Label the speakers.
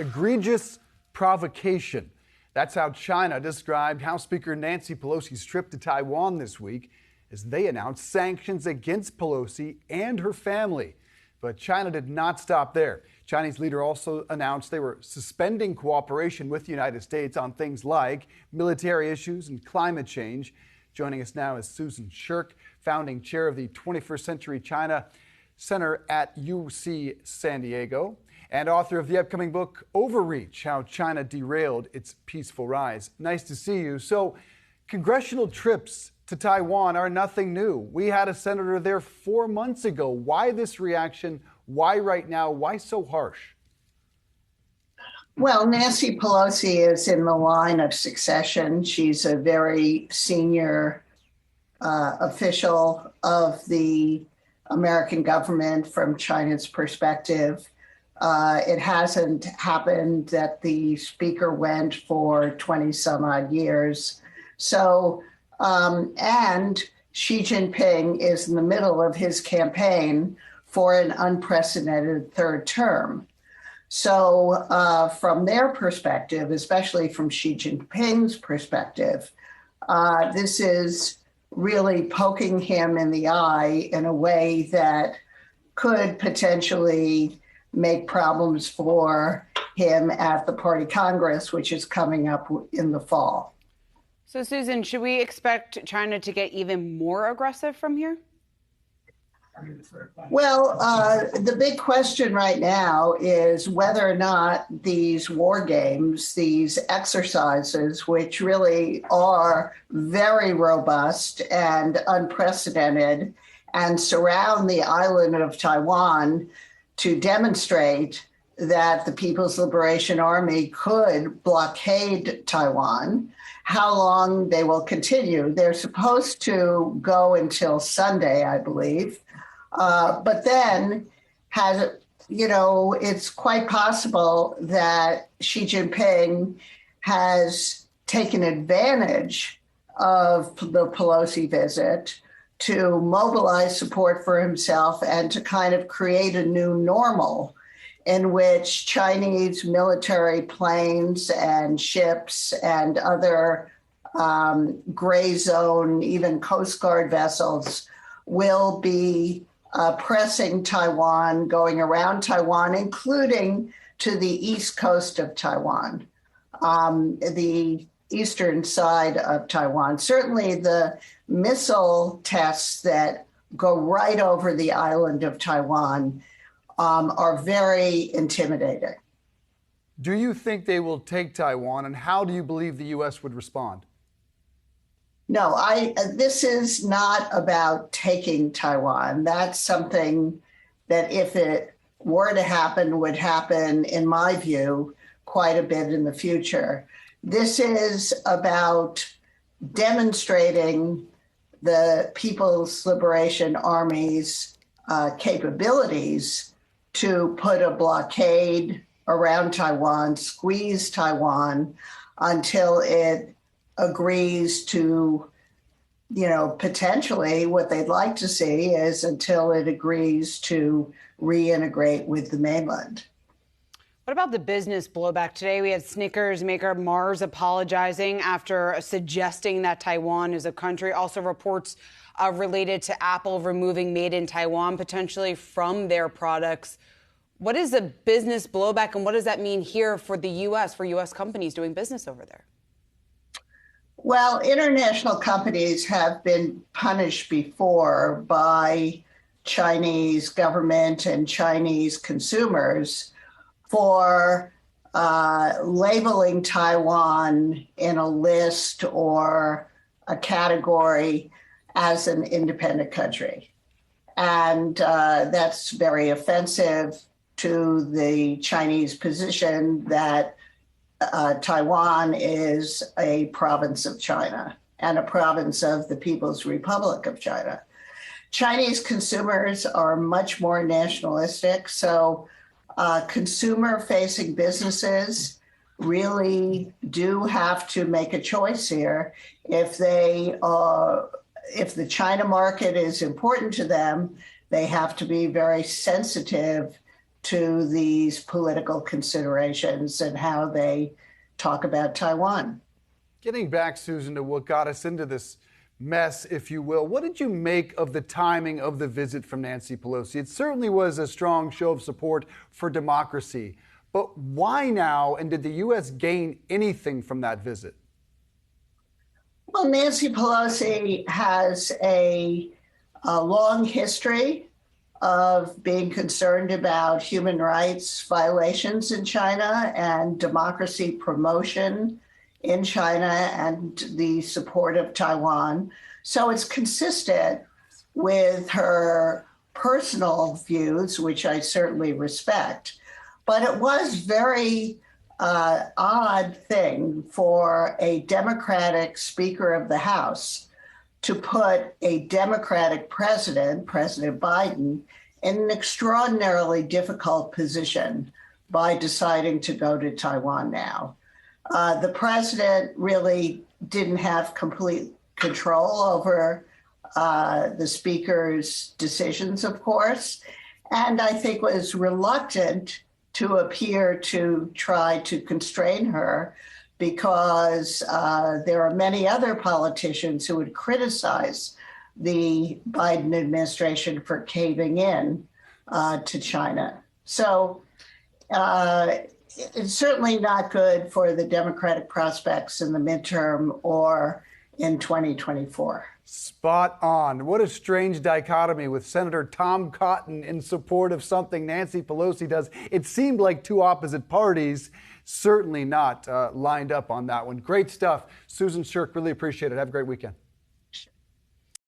Speaker 1: egregious provocation. That's how China described House Speaker Nancy Pelosi's trip to Taiwan this week as they announced sanctions against Pelosi and her family. But China did not stop there. Chinese leader also announced they were suspending cooperation with the United States on things like military issues and climate change. Joining us now is Susan Shirk, founding chair of the 21st Century China Center at UC San Diego, and author of the upcoming book, Overreach, How China Derailed Its Peaceful Rise. Nice to see you. So, congressional trips to Taiwan are nothing new. We had a senator there 4 months ago. Why this reaction? Why right now? Why so harsh?
Speaker 2: Well, Nancy Pelosi is in the line of succession. She's a very senior official of the American government from China's perspective. It hasn't happened that the speaker went for 20 some odd years. So, and Xi Jinping is in the middle of his campaign for an unprecedented third term. So from their perspective, especially from Xi Jinping's perspective, this is really poking him in the eye in a way that could potentially make problems for him at the Party Congress, which is coming up in the fall.
Speaker 3: So, Susan, should we expect China to get even more aggressive from here?
Speaker 2: Well, the big question right now is whether or not these war games, these exercises, which really are very robust and unprecedented and surround the island of Taiwan to demonstrate that the People's Liberation Army could blockade Taiwan, how long they will continue. They're supposed to go until Sunday, I believe. But then it's quite possible that Xi Jinping has taken advantage of the Pelosi visit to mobilize support for himself and to kind of create a new normal in which Chinese military planes and ships and other gray zone, even Coast Guard vessels will be pressing Taiwan, going around Taiwan, including to the east coast of Taiwan, the eastern side of Taiwan. Certainly the missile tests that go right over the island of Taiwan are very intimidating.
Speaker 1: Do you think they will take Taiwan, and how do you believe the U.S. would respond?
Speaker 2: No, this is not about taking Taiwan. That's something that if it were to happen, would happen, in my view, quite a bit in the future. This is about demonstrating the People's Liberation Army's capabilities to put a blockade around Taiwan, squeeze Taiwan until it agrees to, potentially what they'd like to see is until it agrees to reintegrate with the mainland.
Speaker 3: What about the business blowback? Today we had Snickers maker Mars apologizing after suggesting that Taiwan is a country. Also reports related to Apple removing Made in Taiwan potentially from their products. What is the business blowback, and what does that mean here for the U.S., for U.S. companies doing business over there?
Speaker 2: Well, international companies have been punished before by Chinese government and Chinese consumers for labeling Taiwan in a list or a category as an independent country. And that's very offensive to the Chinese position that Taiwan is a province of China and a province of the People's Republic of China. Chinese consumers are much more nationalistic, so consumer-facing businesses really do have to make a choice here. If the China market is important to them, they have to be very sensitive to these political considerations and how they talk about Taiwan.
Speaker 1: Getting back, Susan, to what got us into this mess, if you will, what did you make of the timing of the visit from Nancy Pelosi? It certainly was a strong show of support for democracy. But why now, and did the U.S. gain anything from that visit?
Speaker 2: Well, Nancy Pelosi has a long history of being concerned about human rights violations in China and democracy promotion in China and the support of Taiwan. So it's consistent with her personal views, which I certainly respect. But it was very odd thing for a Democratic Speaker of the House to put a Democratic president, President Biden, in an extraordinarily difficult position by deciding to go to Taiwan now. The president really didn't have complete control over the speaker's decisions, of course, and I think was reluctant to appear to try to constrain her because there are many other politicians who would criticize the Biden administration for caving in to China. So it's certainly not good for the Democratic prospects in the midterm or in 2024.
Speaker 1: Spot on. What a strange dichotomy with Senator Tom Cotton in support of something Nancy Pelosi does. It seemed like two opposite parties, certainly not lined up on that one. Great stuff. Susan Shirk, really appreciate it. Have a great weekend.